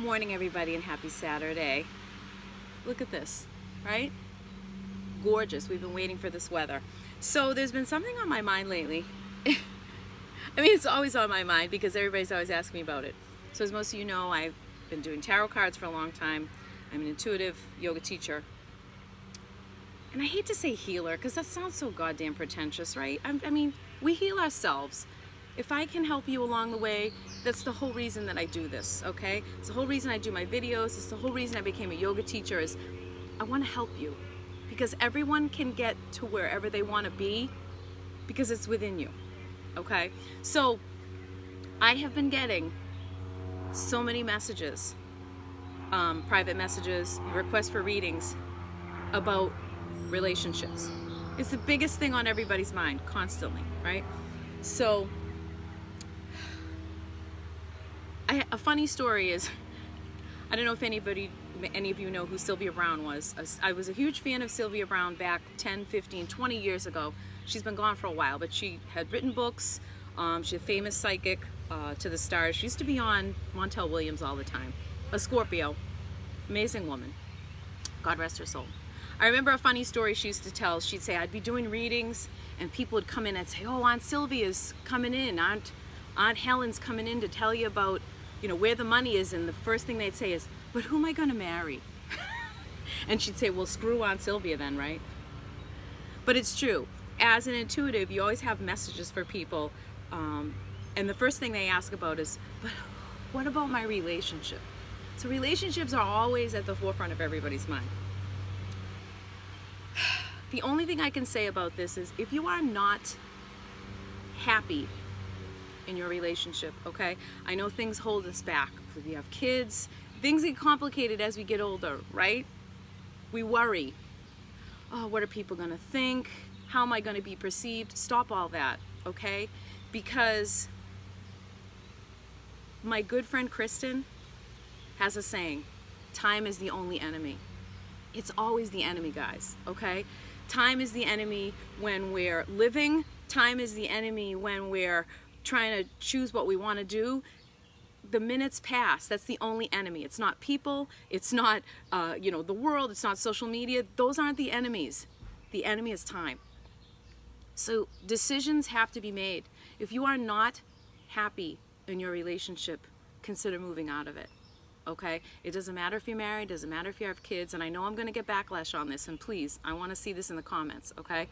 morning, everybody, and happy Saturday. Look at this, right? Gorgeous. We've been waiting for this weather. So there's been something on my mind lately. I mean, it's always on my mind because everybody's always asking me about it. So as most of you know, I've been doing tarot cards for a long time. I'm an intuitive yoga teacher. And I hate to say healer because that sounds so goddamn pretentious, right? I mean, we heal ourselves. If I can help you along the way, that's the whole reason that I do this, okay? It's the whole reason I do my videos. It's the whole reason I became a yoga teacher is I want to help you because everyone can get to wherever they want to be because it's within you, okay? So I have been getting so many messages, private messages, requests for readings about relationships. It's the biggest thing on everybody's mind constantly, right? So a funny story is, I don't know if any of you know who Sylvia Browne was. I was a huge fan of Sylvia Browne back 10, 15, 20 years ago. She's been gone for a while, but she had written books. She's a famous psychic to the stars. She used to be on Montel Williams all the time. A Scorpio, amazing woman. God rest her soul. I remember a funny story she used to tell. She'd say, I'd be doing readings and people would come in and say, oh, Aunt Sylvia's coming in. Aunt Helen's coming in to tell you about, where the money is. And the first thing they'd say is, but who am I going to marry? And she'd say, well, screw Aunt Sylvia then, right? But it's true. As an intuitive, you always have messages for people. And the first thing they ask about is, but what about my relationship? So relationships are always at the forefront of everybody's mind. The only thing I can say about this is if you are not happy in your relationship, okay? I know things hold us back. If you have kids, things get complicated as we get older, right? We worry. Oh, what are people gonna think? How am I gonna be perceived? Stop all that, okay? Because my good friend Kristen has a saying, time is the only enemy. It's always the enemy, guys, okay? Time is the enemy when we're living. Time is the enemy when we're trying to choose what we want to do. The minutes pass. That's the only enemy. It's not people. It's not, the world. It's not social media. Those aren't the enemies. The enemy is time. So decisions have to be made. If you are not happy in your relationship, consider moving out of it. Okay? It doesn't matter if you're married, it doesn't matter if you have kids, and I know I'm going to get backlash on this, and please, I want to see this in the comments, okay?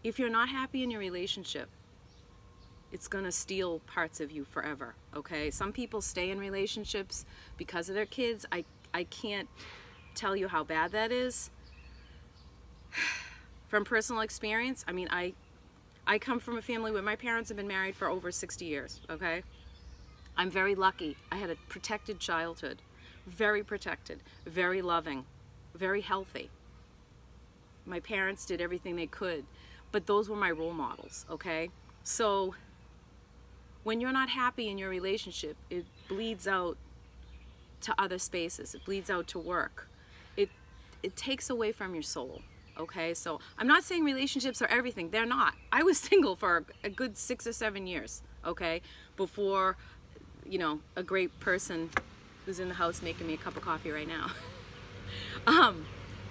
If you're not happy in your relationship, it's going to steal parts of you forever, okay? Some people stay in relationships because of their kids. I can't tell you how bad that is. From personal experience, I mean, I come from a family where my parents have been married for over 60 years, okay? I'm very lucky. I had a protected childhood, very protected, very loving, very healthy. My parents did everything they could, but those were my role models, okay? So when you're not happy in your relationship, it bleeds out to other spaces. It bleeds out to work. It takes away from your soul, okay? So I'm not saying relationships are everything. They're not. I was single for a good 6 or 7 years, okay, before a great person who's in the house making me a cup of coffee right now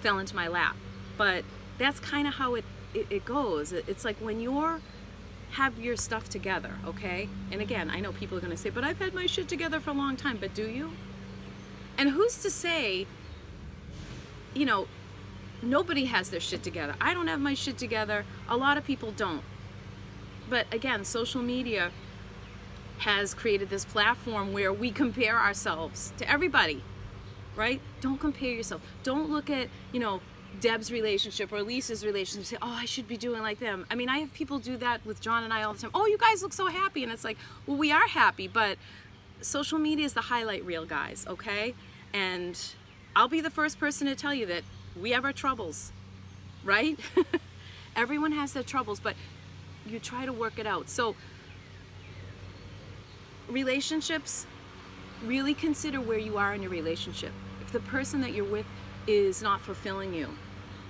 fell into my lap. But that's kind of how it goes. It's like when you're have your stuff together, okay? And again, I know people are going to say, but I've had my shit together for a long time. But do you? And who's to say, nobody has their shit together. I don't have my shit together. A lot of people don't. But again, social media has created this platform where we compare ourselves to everybody, right? Don't compare yourself. Don't look at, Deb's relationship or Lisa's relationship and say, oh, I should be doing like them. I mean, I have people do that with John and I all the time. Oh, you guys look so happy. And it's like, well, we are happy, but social media is the highlight reel, guys, okay? And I'll be the first person to tell you that we have our troubles, right? Everyone has their troubles, but you try to work it out. So relationships, really consider where you are in your relationship. If the person that you're with is not fulfilling you,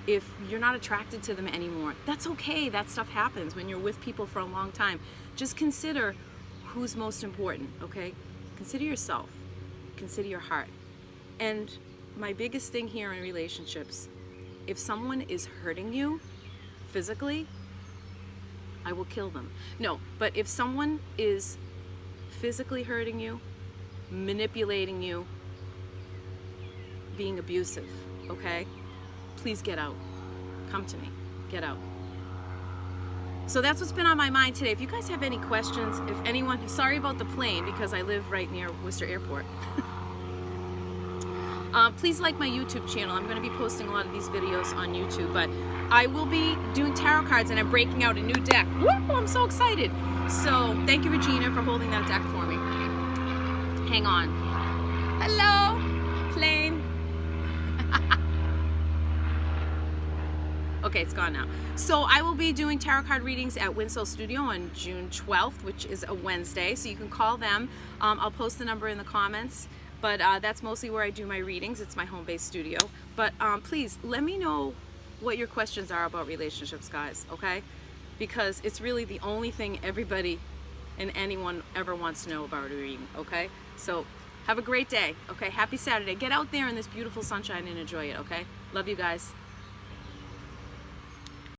if you're not attracted to them anymore, that's okay. That stuff happens when you're with people for a long time. Just consider who's most important, okay? Consider yourself. Consider your heart. And my biggest thing here in relationships, if someone is hurting you physically, I will kill them. No, but if someone is physically hurting you, manipulating you, being abusive, okay? Please get out. Come to me. Get out. So that's what's been on my mind today. If you guys have any questions, if anyone, sorry about the plane because I live right near Worcester Airport. Please like my YouTube channel. I'm going to be posting a lot of these videos on YouTube, but I will be doing tarot cards and I'm breaking out a new deck. Woo! I'm so excited. So thank you, Regina, for holding that deck for me. Hang on. Hello, plane. Okay, it's gone now. So I will be doing tarot card readings at Winslow Studio on June 12th, which is a Wednesday. So you can call them. I'll post the number in the comments. But that's mostly where I do my readings. It's my home-based studio. But please, let me know what your questions are about relationships, guys, okay? Because it's really the only thing everybody and anyone ever wants to know about a reading, okay? So have a great day, okay? Happy Saturday. Get out there in this beautiful sunshine and enjoy it, okay? Love you guys.